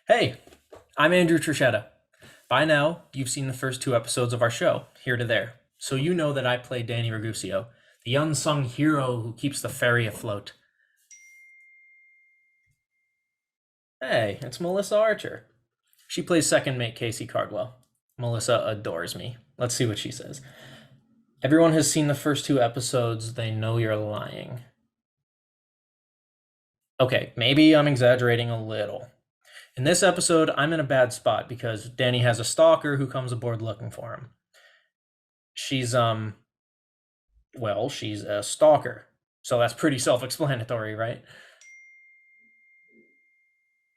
Hey, I'm Andrew Trischitta. By now, you've seen the first two episodes of our show, Here to There, so you know that I play Danny Raguseo, the unsung hero who keeps the ferry afloat. Hey, it's Melissa Archer. She plays second mate Casey Cardwell. Melissa adores me. Let's see what she says. Everyone has seen the first two episodes, they know you're lying. Okay, maybe I'm exaggerating a little. In this episode, I'm in a bad spot because Danny has a stalker who comes aboard looking for him. She's she's a stalker. So that's pretty self-explanatory, right?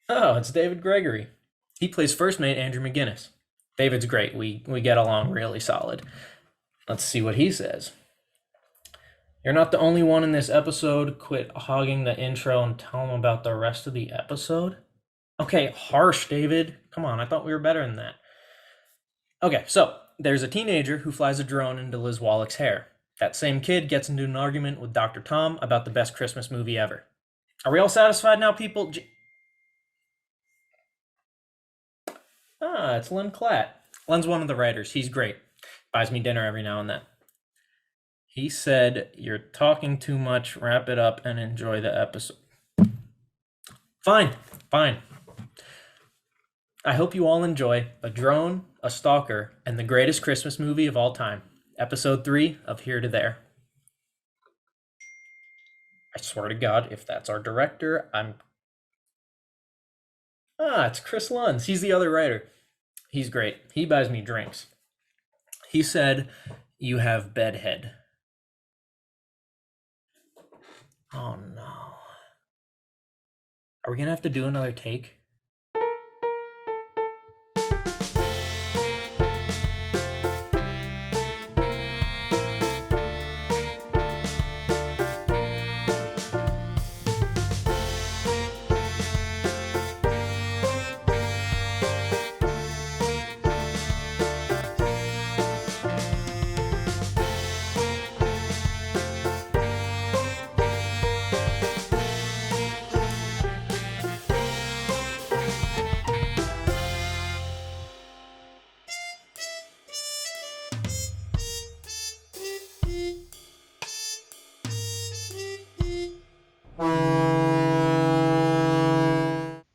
Oh, it's David Gregory. He plays first mate Andrew McGinnis. David's great. We get along really solid. Let's see what he says. You're not the only one in this episode. Quit hogging the intro and tell him about the rest of the episode. Okay, harsh, David. Come on, I thought we were better than that. Okay, so there's a teenager who flies a drone into Liz Wallach's hair. That same kid gets into an argument with Dr. Tom about the best Christmas movie ever. Are we all satisfied now, people? It's Len Klatt. Len's one of the writers. He's great. Buys me dinner every now and then. He said, "You're talking too much. Wrap it up and enjoy the episode." Fine. I hope you all enjoy A Drone, a Stalker, and the greatest Christmas movie of all time. Episode 3 of Here to There. I swear to God, if that's our director, it's Chris Lunz. He's the other writer. He's great. He buys me drinks. He said, "You have bedhead." Oh no. Are we gonna have to do another take?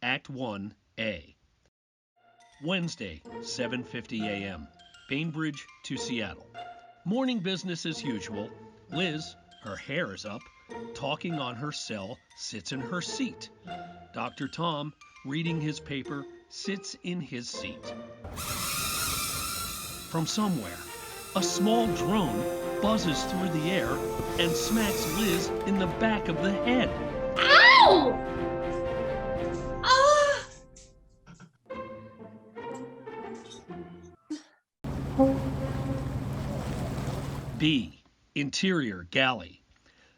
Act 1A. Wednesday, 7:50 a.m. Bainbridge to Seattle. Morning business as usual. Liz, her hair is up, talking on her cell, sits in her seat. Dr. Tom, reading his paper, sits in his seat. From somewhere, a small drone buzzes through the air and smacks Liz in the back of the head. Ow! B. Interior galley.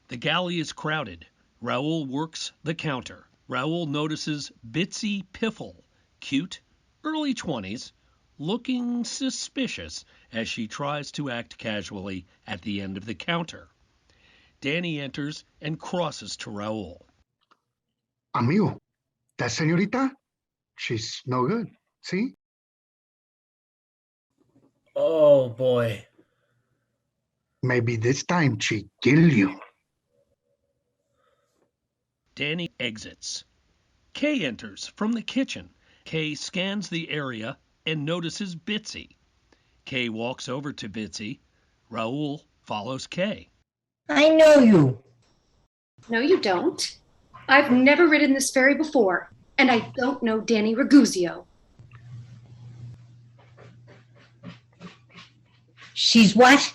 The galley is crowded. Raoul works the counter. Raoul notices Bitsy Piffle, cute, early 20s, looking suspicious as she tries to act casually at the end of the counter. Danny enters and crosses to Raoul. Amigo, that señorita, she's no good, see? Oh boy. Maybe this time she kill you. Danny exits. Kay enters from the kitchen. Kay scans the area and notices Bitsy. Kay walks over to Bitsy. Raoul follows Kay. I know you. No, you don't. I've never ridden this ferry before, and I don't know Danny Raguseo. She's what?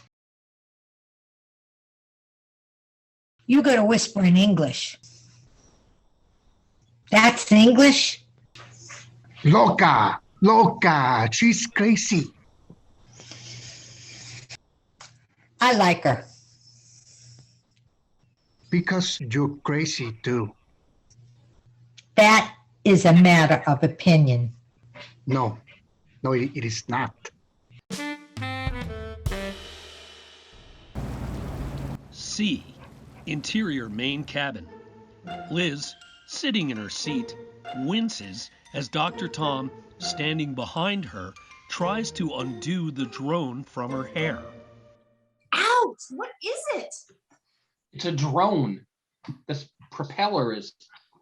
You gotta whisper in English. That's English? Loca, she's crazy. I like her. Because you're crazy too. That is a matter of opinion. No, it is not. C. Interior main cabin. Liz, sitting in her seat, winces as Dr. Tom, standing behind her, tries to undo the drone from her hair. Ouch! What is it? It's a drone. This propeller is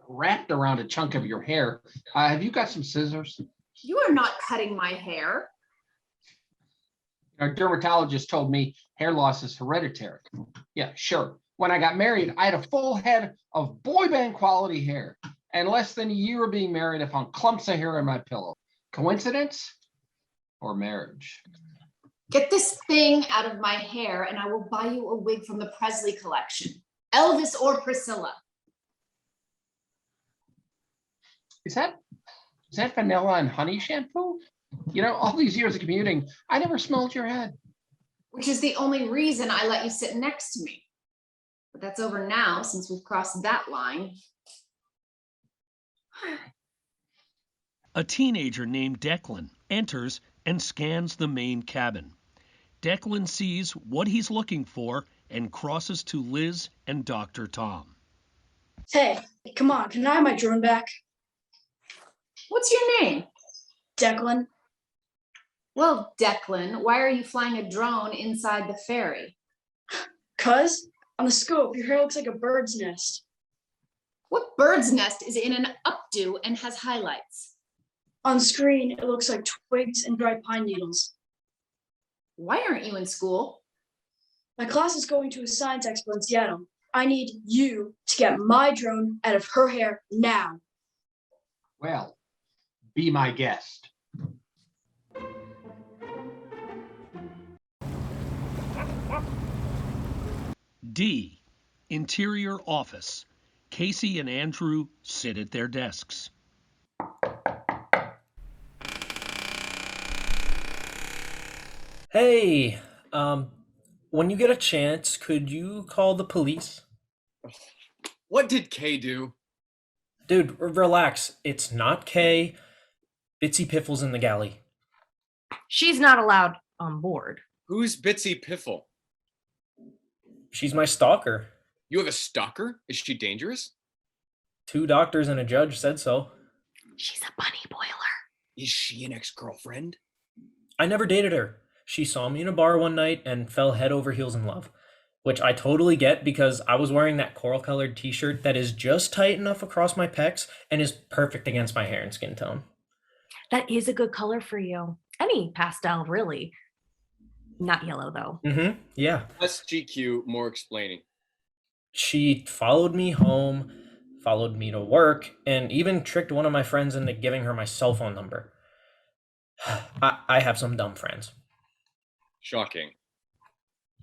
wrapped around a chunk of your hair. Have you got some scissors? You are not cutting my hair. Our dermatologist told me hair loss is hereditary. Yeah, sure. When I got married, I had a full head of boy band quality hair. And less than a year of being married, I found clumps of hair in my pillow. Coincidence or marriage? Get this thing out of my hair and I will buy you a wig from the Presley collection. Elvis or Priscilla. Is that vanilla and honey shampoo? You know, all these years of commuting, I never smelled your head. Which is the only reason I let you sit next to me. But that's over now since we've crossed that line. A teenager named Declan enters and scans the main cabin. Declan sees what he's looking for and crosses to Liz and Dr. Tom. Hey, come on, can I have my drone back? What's your name? Declan. Well, Declan, why are you flying a drone inside the ferry? Cuz, on the scope, your hair looks like a bird's nest. What bird's nest is in an updo and has highlights? On screen, it looks like twigs and dry pine needles. Why aren't you in school? My class is going to a science expo in Seattle. I need you to get my drone out of her hair now. Well, be my guest. D. Interior office. Casey and Andrew sit at their desks. Hey, when you get a chance, could you call the police? What did Kay do? Dude, relax. It's not Kay. Bitsy Piffle's in the galley. She's not allowed on board. Who's Bitsy Piffle? She's my stalker. You have a stalker? Is she dangerous? 2 doctors and a judge said so. She's a bunny boiler. Is she an ex-girlfriend? I never dated her. She saw me in a bar one night and fell head over heels in love, which I totally get because I was wearing that coral-colored t-shirt that is just tight enough across my pecs and is perfect against my hair and skin tone. That is a good color for you. Any pastel, really. Not yellow, though. Yeah. Less GQ, more explaining. She followed me home, followed me to work, and even tricked one of my friends into giving her my cell phone number. I have some dumb friends. Shocking.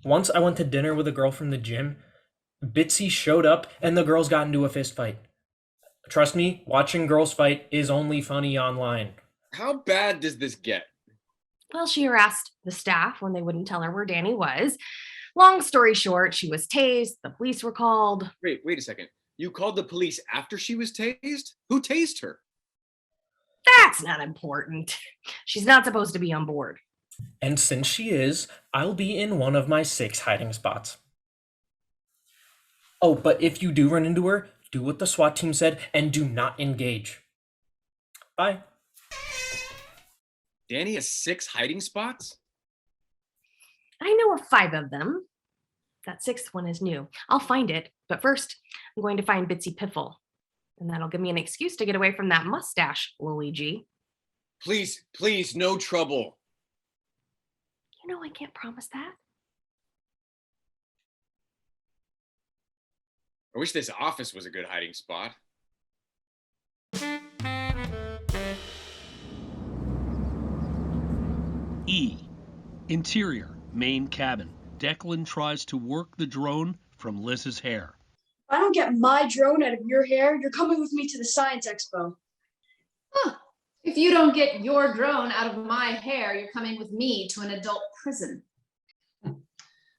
Once I went to dinner with a girl from the gym. Bitsy showed up and the girls got into a fist fight. Trust me, watching girls fight is only funny online. How bad does this get? Well, she harassed the staff when they wouldn't tell her where Danny was. Long story short, she was tased, the police were called. Wait a second. You called the police after she was tased? Who tased her? That's not important. She's not supposed to be on board. And since she is, I'll be in one of my 6 hiding spots. Oh, but if you do run into her, do what the SWAT team said and do not engage. Bye. Danny has 6 hiding spots? I know of 5 of them. That 6th one is new. I'll find it, but first, I'm going to find Bitsy Piffle. And that'll give me an excuse to get away from that mustache, Luigi. Please, no trouble. You know I can't promise that. I wish this office was a good hiding spot. E. Interior, main cabin. Declan tries to work the drone from Liz's hair. If I don't get my drone out of your hair, you're coming with me to the science expo. Huh. If you don't get your drone out of my hair, you're coming with me to an adult prison.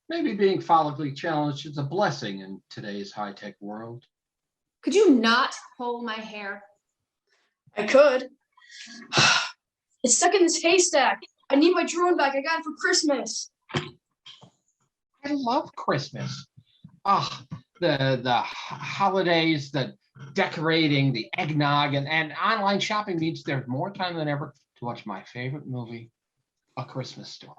Maybe being follically challenged is a blessing in today's high-tech world. Could you not pull my hair? I could. It's stuck in this haystack. I need my drone back. I got it for Christmas. I love Christmas. Ah, the holidays, the decorating, the eggnog, and online shopping means there's more time than ever to watch my favorite movie, A Christmas Story.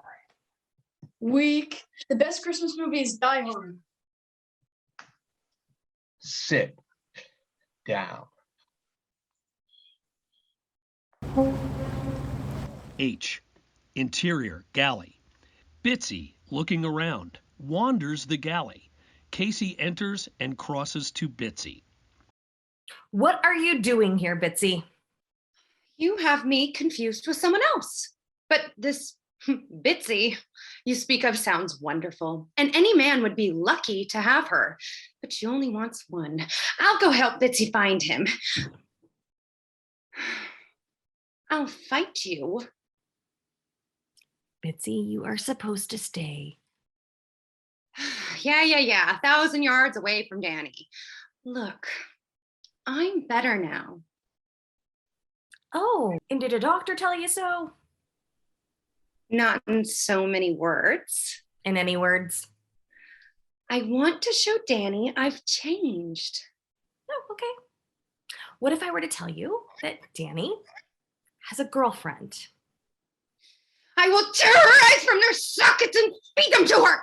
Weak. The best Christmas movie is Die Hard. Sit down. H. Interior galley. Bitsy, looking around, wanders the galley. Casey enters and crosses to Bitsy. What are you doing here, Bitsy? You have me confused with someone else. But this Bitsy you speak of sounds wonderful, and any man would be lucky to have her. But she only wants one. I'll go help Bitsy find him. I'll fight you. Bitsy, you are supposed to stay. Yeah. 1,000 yards away from Danny. Look, I'm better now. Oh, and did a doctor tell you so? Not in so many words. In any words? I want to show Danny I've changed. Oh, okay. What if I were to tell you that Danny has a girlfriend? I will tear her eyes from their sockets and feed them to her.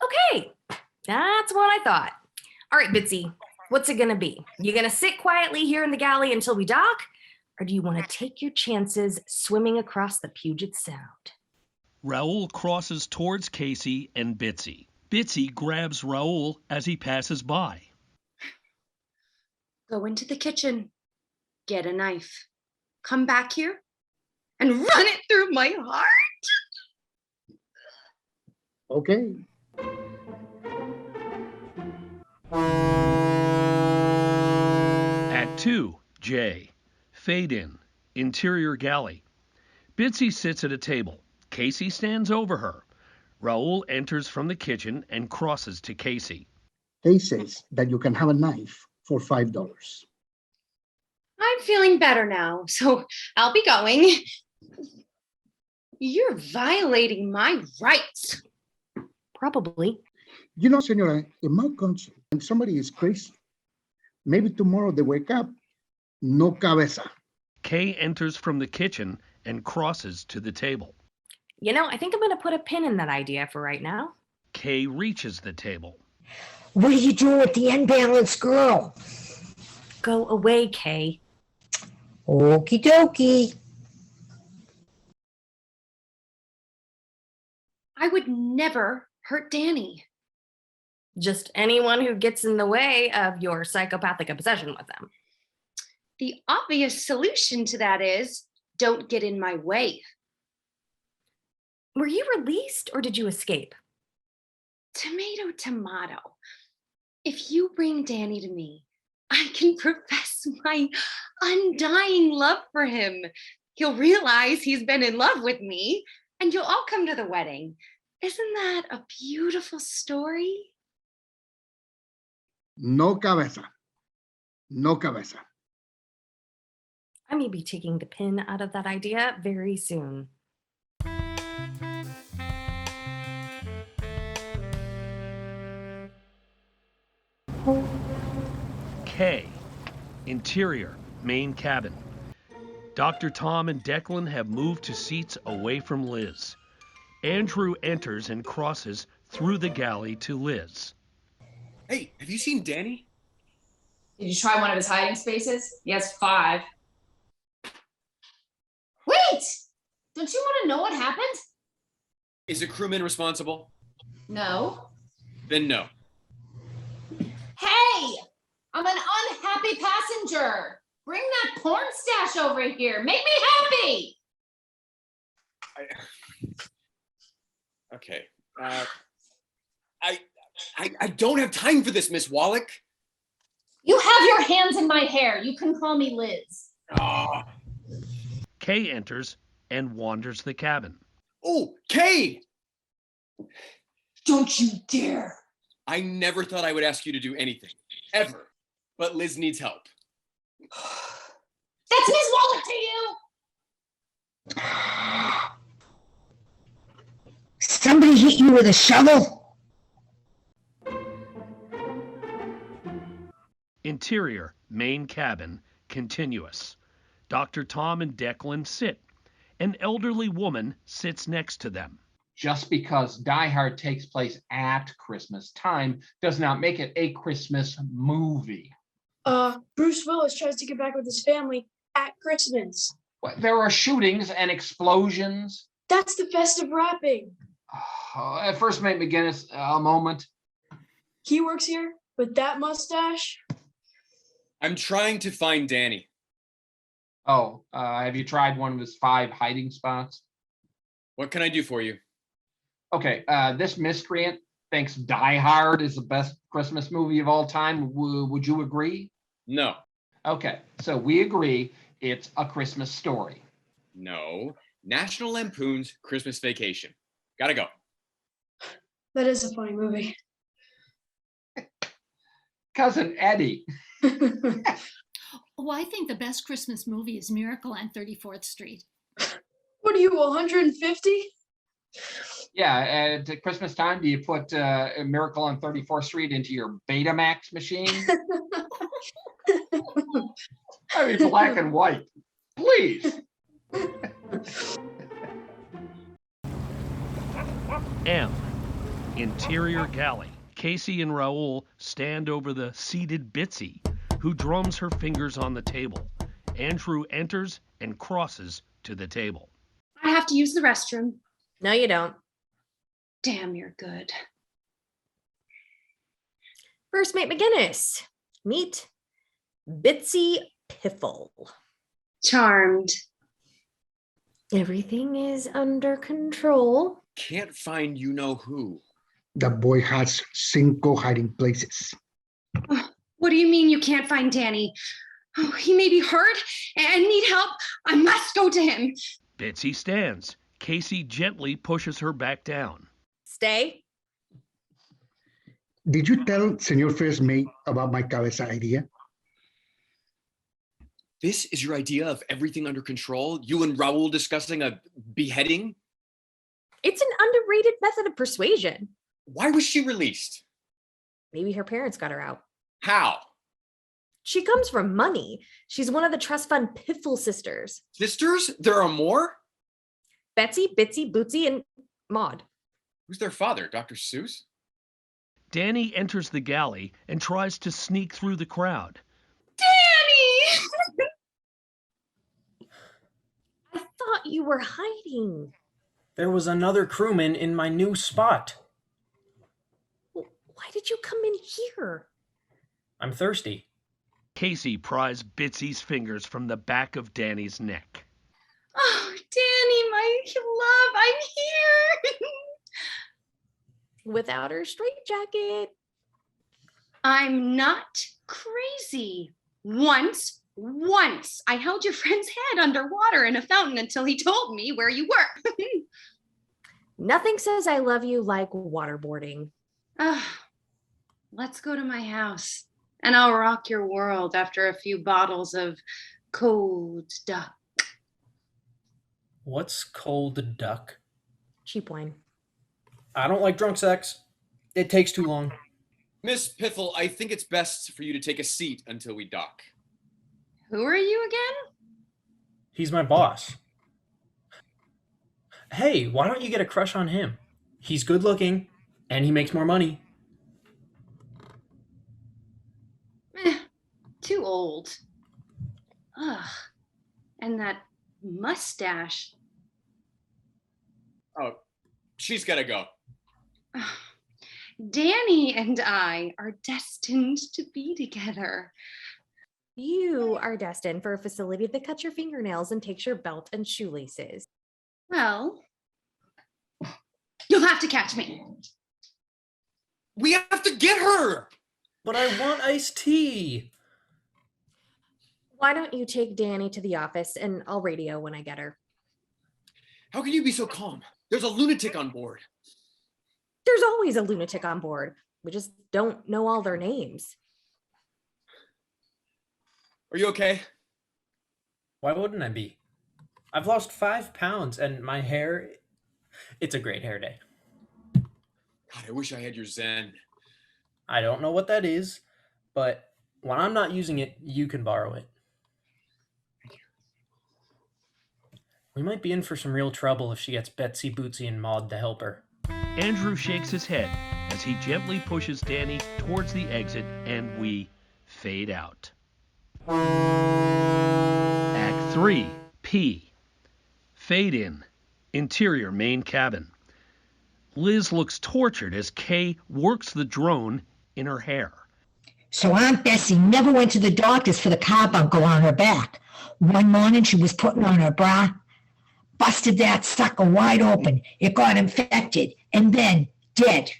Okay, that's what I thought. All right, Bitsy, what's it gonna be? You gonna sit quietly here in the galley until we dock? Or do you want to take your chances swimming across the Puget Sound? Raoul crosses towards Casey and Bitsy. Bitsy grabs Raoul as he passes by. Go into the kitchen, get a knife, come back here, and run it through my heart. Okay. Act 2, J. Fade in. Interior galley. Bitsy sits at a table. Casey stands over her. Raoul enters from the kitchen and crosses to Casey. They says that you can have a knife for $5. I'm feeling better now, so I'll be going. You're violating my rights. Probably. You know, senora, in my country, when somebody is crazy, maybe tomorrow they wake up, no cabeza. Kay enters from the kitchen and crosses to the table. You know, I think I'm going to put a pin in that idea for right now. Kay reaches the table. What are you doing with the unbalanced girl? Go away, Kay. Okie dokie. I would never hurt Danny. Just anyone who gets in the way of your psychopathic obsession with them. The obvious solution to that is don't get in my way. Were you released or did you escape? Tomato, tomato. If you bring Danny to me, I can profess my undying love for him. He'll realize he's been in love with me, and you'll all come to the wedding. Isn't that a beautiful story? No cabeza. No cabeza. I may be taking the pin out of that idea very soon. K. Interior, main cabin. Dr. Tom and Declan have moved to seats away from Liz. Andrew enters and crosses through the galley to Liz. Hey, have you seen Danny? Did you try one of his hiding spaces? He has 5. Wait! Don't you want to know what happened? Is a crewman responsible? No. Then no. Hey! I'm an unhappy passenger. Bring that porn stash over here. Make me happy. Okay. I don't have time for this, Miss Wallach. You have your hands in my hair. You can call me Liz. Ah. Kay enters and wanders the cabin. Oh, Kay! Don't you dare. I never thought I would ask you to do anything, ever. But Liz needs help. That's Miss Wallach to you. Somebody hit you with a shovel? Interior, main cabin, continuous. Dr. Tom and Declan sit. An elderly woman sits next to them. Just because Die Hard takes place at Christmas time does not make it a Christmas movie. Bruce Willis tries to get back with his family at Christmas. There are shootings and explosions. That's the festive wrapping. First Mate McGinnis, a moment. He works here with that mustache. I'm trying to find Danny. Oh, have you tried one of his 5 hiding spots? What can I do for you? Okay, this miscreant thinks Die Hard is the best Christmas movie of all time. Would you agree? No. Okay, so we agree it's A Christmas Story. No. National Lampoon's Christmas Vacation. Gotta go. That is a funny movie. Cousin Eddie. Oh, I think the best Christmas movie is Miracle on 34th Street. What are you, 150? Yeah, at Christmas time, do you put a Miracle on 34th Street into your Betamax machine? I mean, black and white. Please. M. Interior galley. Casey and Raoul stand over the seated Bitsy, who drums her fingers on the table. Andrew enters and crosses to the table. I have to use the restroom. No, you don't. Damn, you're good. First Mate McGinnis. Meet Bitsy Piffle. Charmed. Everything is under control. Can't find you know who. That boy has 5 hiding places. What do you mean you can't find Danny? Oh, he may be hurt and need help. I must go to him. Bitsy stands. Casey gently pushes her back down. Stay. Did you tell Senor First Mate about my cabeza idea? This is your idea of everything under control? You and Raoul discussing a beheading? It's an underrated method of persuasion. Why was she released? Maybe her parents got her out. How? She comes from money. She's one of the trust fund Piffle sisters. Sisters? There are more? Betsy, Bitsy, Bootsy, and Maud. Who's their father, Dr. Seuss? Danny enters the galley and tries to sneak through the crowd. Danny! I thought you were hiding. There was another crewman in my new spot. Why did you come in here? I'm thirsty. Casey pries Bitsy's fingers from the back of Danny's neck. Oh, Danny, my love, I'm here. Without her straitjacket. I'm not crazy. Once, I held your friend's head underwater in a fountain until he told me where you were. Nothing says I love you like waterboarding. Let's go to my house and I'll rock your world after a few bottles of cold duck. What's cold duck? Cheap wine. I don't like drunk sex. It takes too long. Miss Piffle, I think it's best for you to take a seat until we dock. Who are you again? He's my boss. Hey, why don't you get a crush on him? He's good looking and he makes more money. Too old. Ugh. And that mustache. Oh, she's gotta go. Danny and I are destined to be together. You are destined for a facility that cuts your fingernails and takes your belt and shoelaces. Well, you'll have to catch me. We have to get her! But I want iced tea. Why don't you take Danny to the office and I'll radio when I get her. How can you be so calm? There's a lunatic on board. There's always a lunatic on board. We just don't know all their names. Are you okay? Why wouldn't I be? I've lost 5 pounds and my hair, it's a great hair day. God, I wish I had your Zen. I don't know what that is, but When I'm not using it, you can borrow it. We might be in for some real trouble if she gets Betsy, Bootsy, and Maud to help her. Andrew shakes his head as he gently pushes Danny towards the exit, and we fade out. Act 3, P. Fade in. Interior main cabin. Liz looks tortured as Kay works the drone in her hair. So Aunt Bessie never went to the doctors for the carbuncle on her back. One morning she was putting on her bra, busted that sucker wide open. It got infected, and then dead.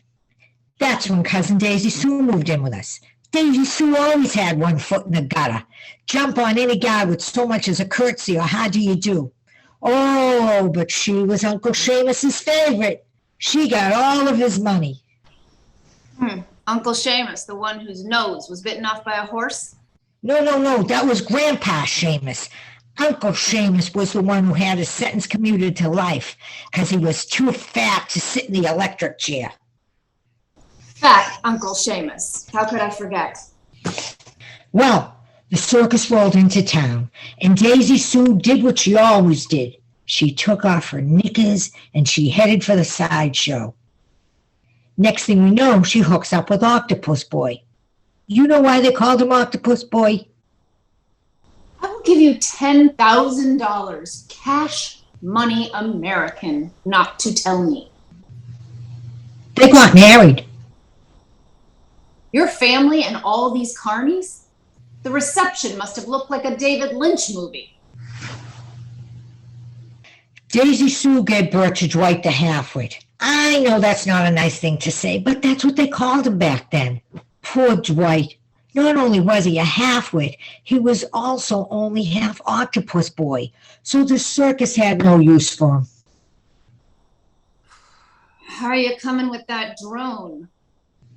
That's when Cousin Daisy Sue moved in with us. Daisy Sue always had one foot in the gutter. Jump on any guy with so much as a curtsy or how do you do. Oh, but she was Uncle Seamus's favorite. She got all of his money. Uncle Seamus, the one whose nose was bitten off by a horse? No, that was Grandpa Seamus. Uncle Seamus was the one who had his sentence commuted to life because he was too fat to sit in the electric chair. Fat Uncle Seamus. How could I forget? Well, the circus rolled into town, and Daisy Sue did what she always did. She took off her knickers, and she headed for the sideshow. Next thing we know, she hooks up with Octopus Boy. You know why they called him Octopus Boy? I will give you $10,000 cash money American not to tell me. They got married. Your family and all these carnies? The reception must have looked like a David Lynch movie. Daisy Sue gave birth to Dwight the halfwit. I know that's not a nice thing to say, but that's what they called him back then. Poor Dwight. Not only was he a halfwit, he was also only half Octopus Boy, so the circus had no use for him. How are you coming with that drone?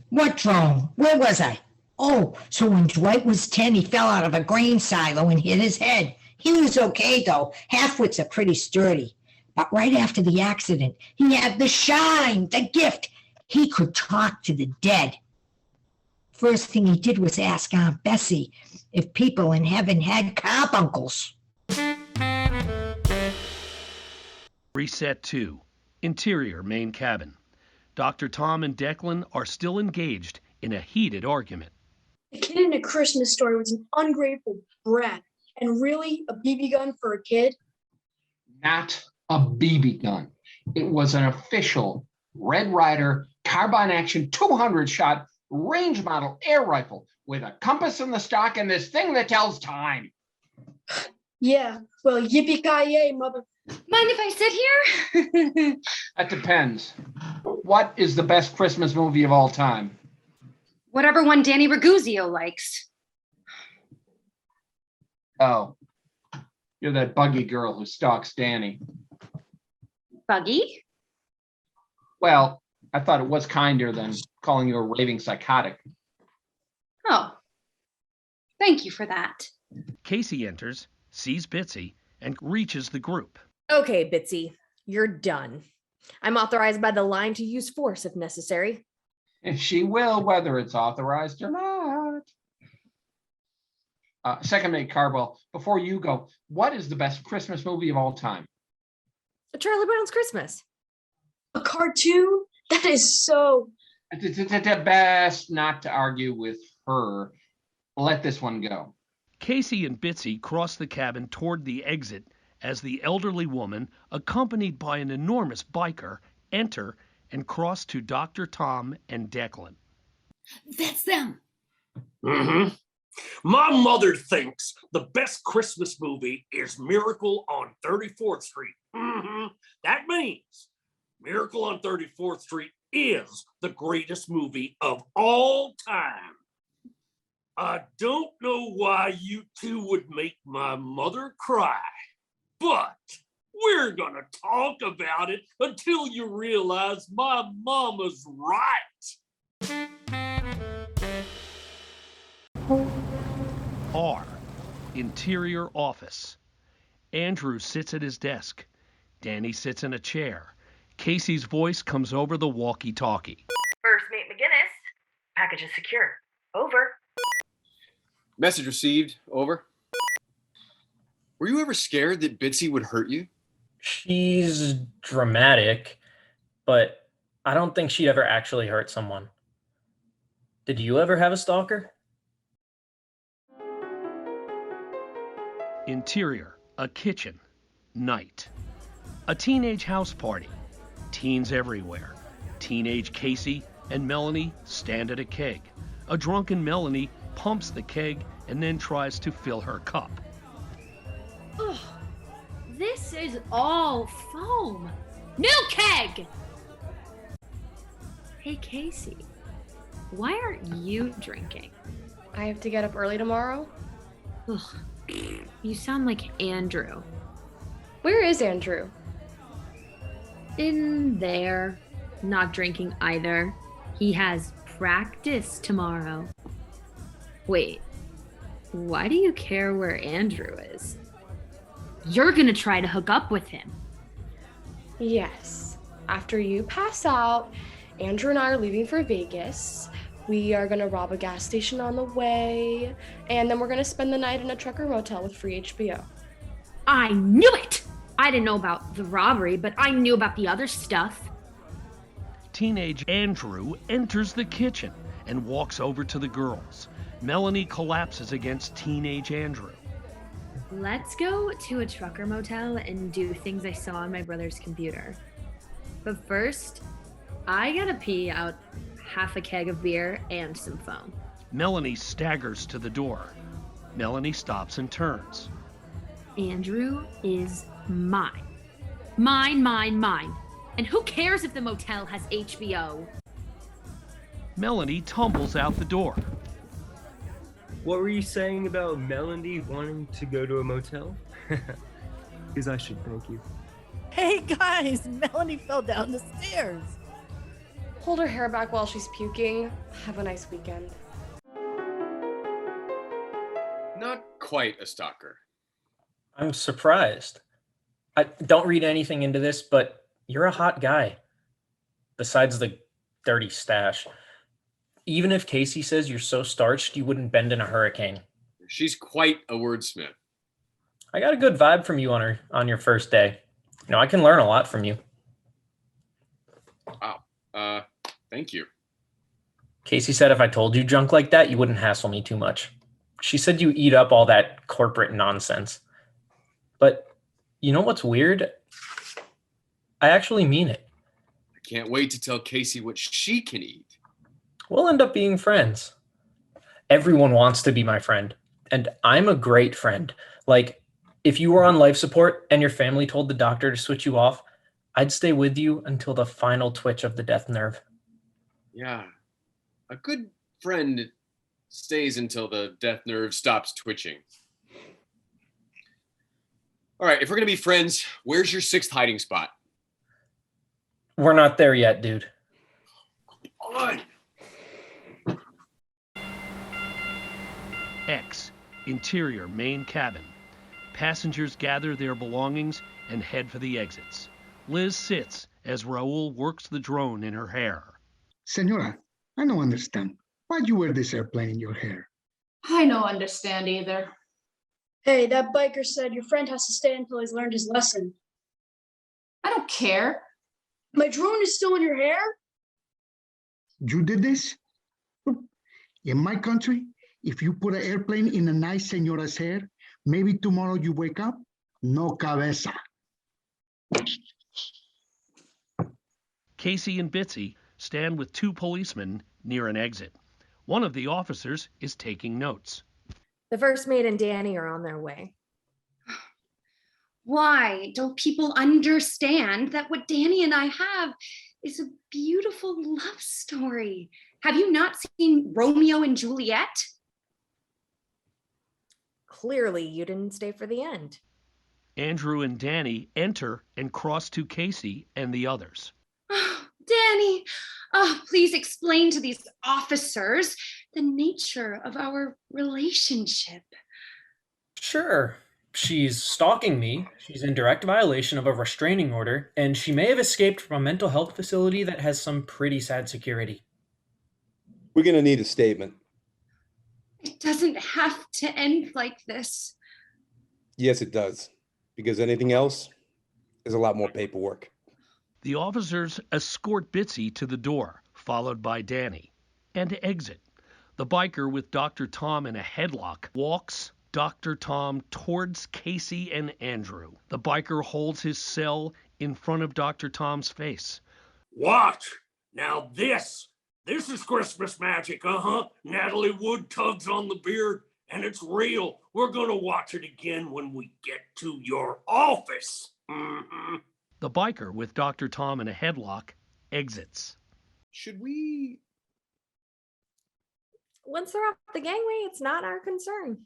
What drone? Where was I? Oh, so when Dwight was 10, he fell out of a grain silo and hit his head. He was okay, though. Halfwits are pretty sturdy. But right after the accident, he had the shine, the gift. He could talk to the dead. First thing he did was ask Aunt Bessie if people in heaven had carbuncles. Reset 2. Interior main cabin. Dr. Tom and Declan are still engaged in a heated argument. The kid in A Christmas Story was an ungrateful brat. And really, a BB gun for a kid? Not a BB gun. It was an official Red Ryder carbine action 200 shot range model air rifle with a compass in the stock and this thing that tells time. Yeah, well, yippee-ki-yay, mother. Mind if I sit here? That depends. What is the best Christmas movie of all time? Whatever one Danny Raguzio likes. Oh, you're that buggy girl who stalks Danny. Buggy? Well, I thought it was kinder than calling you a raving psychotic. Oh, thank you for that. Casey enters, sees Bitsy, and reaches the group. Okay, Bitsy, you're done. I'm authorized by the line to use force if necessary. She will, whether it's authorized or not. Second mate Carbell, before you go, what is the best Christmas movie of all time? Charlie Brown's Christmas. A cartoon? That is so... Best not to argue with her. Let this one go. Casey and Bitsy cross the cabin toward the exit as the elderly woman, accompanied by an enormous biker, enter and cross to Dr. Tom and Declan. That's them. Mm-hmm. My mother thinks the best Christmas movie is Miracle on 34th Street. Mm-hmm. That means Miracle on 34th Street is the greatest movie of all time. I don't know why you two would make my mother cry, but we're gonna talk about it until you realize my mama's right. R. Interior office. Andrew sits at his desk. Danny sits in a chair. Casey's voice comes over the walkie-talkie. First mate McGinnis. Package is secure. Over. Message received. Over. Were you ever scared that Bitsy would hurt you? She's dramatic, but I don't think she'd ever actually hurt someone. Did you ever have a stalker? Interior, a kitchen, night. A teenage house party. Teens everywhere. Teenage Casey and Melanie stand at a keg. A drunken Melanie pumps the keg and then tries to fill her cup. Ugh, this is all foam. New keg! Hey, Casey, why aren't you drinking? I have to get up early tomorrow. Ugh, you sound like Andrew. Where is Andrew? In there. Not drinking either. He has practice tomorrow. Wait, why do you care where Andrew is? You're gonna try to hook up with him. Yes. After you pass out, Andrew and I are leaving for Vegas. We are gonna rob a gas station on the way, and then we're gonna spend the night in a trucker motel with free HBO. I knew it! I didn't know about the robbery, but I knew about the other stuff. Teenage Andrew enters the kitchen and walks over to the girls. Melanie collapses against teenage Andrew. Let's go to a trucker motel and do things I saw on my brother's computer. But first, I gotta pee out half a keg of beer and some foam. Melanie staggers to the door. Melanie stops and turns. Andrew is mine. Mine, mine, mine. And who cares if the motel has HBO? Melanie tumbles out the door. What were you saying about Melanie wanting to go to a motel? Because I should thank you. Hey guys, Melanie fell down the stairs. Hold her hair back while she's puking. Have a nice weekend. Not quite a stalker. I'm surprised. I don't read anything into this, but you're a hot guy. Besides the dirty stash. Even if Casey says you're so starched, you wouldn't bend in a hurricane. She's quite a wordsmith. I got a good vibe from you on your first day. You know, I can learn a lot from you. Wow. Thank you. Casey said if I told you junk like that, you wouldn't hassle me too much. She said you eat up all that corporate nonsense. But you know what's weird? I actually mean it. I can't wait to tell Casey what she can eat. We'll end up being friends. Everyone wants to be my friend. And I'm a great friend. Like, if you were on life support and your family told the doctor to switch you off, I'd stay with you until the final twitch of the death nerve. Yeah. A good friend stays until the death nerve stops twitching. All right, if we're going to be friends, where's your 6th hiding spot? We're not there yet, dude. Come on. X, interior main cabin. Passengers gather their belongings and head for the exits. Liz sits as Raul works the drone in her hair. Senora, I don't understand. Why you wear this airplane in your hair? I don't understand either. Hey, that biker said your friend has to stay until he's learned his lesson. I don't care. My drone is still in your hair? You did this? In my country, if you put an airplane in a nice senora's hair, maybe tomorrow you wake up, no cabeza. Casey and Bitsy stand with 2 policemen near an exit. One of the officers is taking notes. The first mate and Danny are on their way. Why don't people understand that what Danny and I have is a beautiful love story? Have you not seen Romeo and Juliet? Clearly, you didn't stay for the end. Andrew and Danny enter and cross to Casey and the others. Oh, Danny, please explain to these officers the nature of our relationship. Sure. She's stalking me. She's in direct violation of a restraining order, and she may have escaped from a mental health facility that has some pretty sad security. We're going to need a statement. It doesn't have to end like this. Yes, it does. Because anything else is a lot more paperwork. The officers escort Bitsy to the door, followed by Danny, and exit. The biker with Dr. Tom in a headlock walks Dr. Tom towards Casey and Andrew. The biker holds his cell in front of Dr. Tom's face. Watch. Now this is Christmas magic, Natalie Wood tugs on the beard, and it's real. We're gonna watch it again when we get to your office. The biker with Dr. Tom in a headlock exits. Should we? Once they're off the gangway, it's not our concern.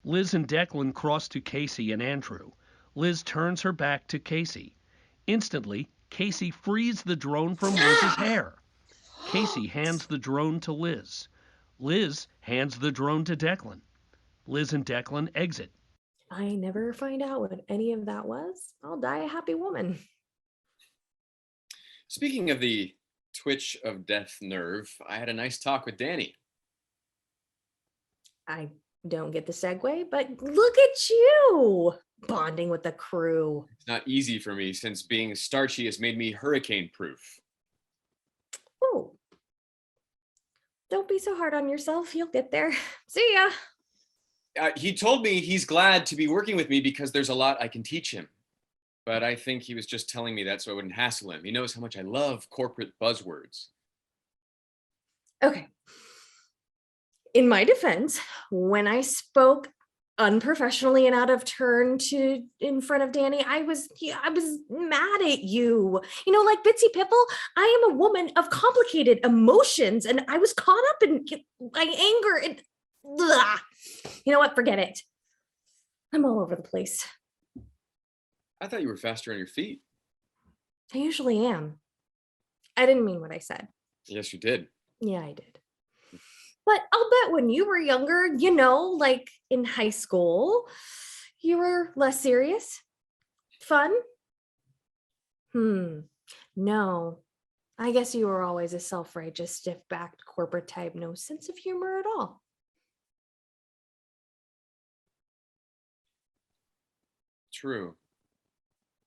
Liz and Declan cross to Casey and Andrew. Liz turns her back to Casey. Instantly, Casey frees the drone from Liz's hair. Casey hands the drone to Liz. Liz hands the drone to Declan. Liz and Declan exit. I never find out what any of that was. I'll die a happy woman. Speaking of the twitch of death nerve, I had a nice talk with Danny. I don't get the segue, but look at you bonding with the crew. It's not easy for me since being starchy has made me hurricane proof. Oh, don't be so hard on yourself. You'll get there. See ya. He told me he's glad to be working with me because there's a lot I can teach him. But I think he was just telling me that so I wouldn't hassle him. He knows how much I love corporate buzzwords. Okay. In my defense, when I spoke unprofessionally and out of turn in front of Danny, I was mad at you. You know, like Bitsy Pipple, I am a woman of complicated emotions, and I was caught up in my anger and blah. You know what? Forget it. I'm all over the place. I thought you were faster on your feet. I usually am. I didn't mean what I said. Yes, you did. Yeah, I did. But I'll bet when you were younger, you know, like in high school, you were less serious. Fun? No. I guess you were always a self-righteous, stiff-backed corporate type, no sense of humor at all. True.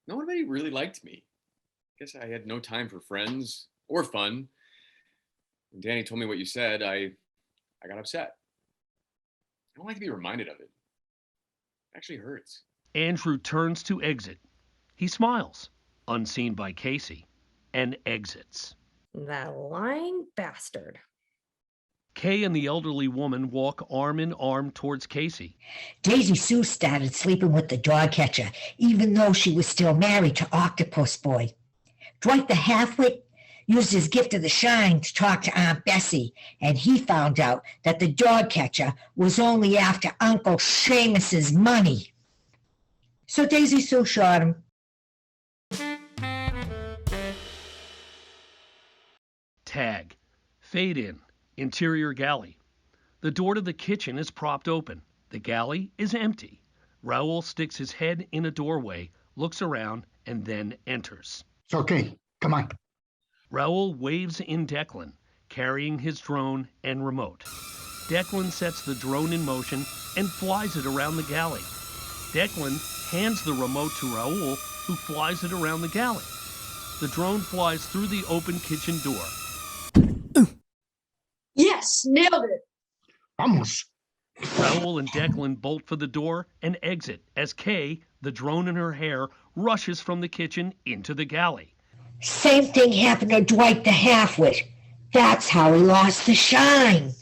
No one really liked me. Guess I had no time for friends or fun. When Danny told me what you said, I got upset. I don't like to be reminded of it. It actually hurts. Andrew turns to exit. He smiles, unseen by Casey, and exits. That lying bastard. Kay and the elderly woman walk arm in arm towards Casey. Daisy Sue started sleeping with the dog catcher, even though she was still married to Octopus Boy. Dwight the halfwit used his gift of the shine to talk to Aunt Bessie, and he found out that the dog catcher was only after Uncle Seamus's money. So Daisy Sue shot him. Tag. Fade in. Interior galley. The door to the kitchen is propped open. The galley is empty. Raoul sticks his head in a doorway, looks around, and then enters. Okay, come on. Raoul waves in Declan, carrying his drone and remote. Declan sets the drone in motion and flies it around the galley. Declan hands the remote to Raoul, who flies it around the galley. The drone flies through the open kitchen door. Yes, nailed it. Vamos. Raoul and Declan bolt for the door and exit as Kay, the drone in her hair, rushes from the kitchen into the galley. Same thing happened to Dwight the halfwit. That's how he lost the shine.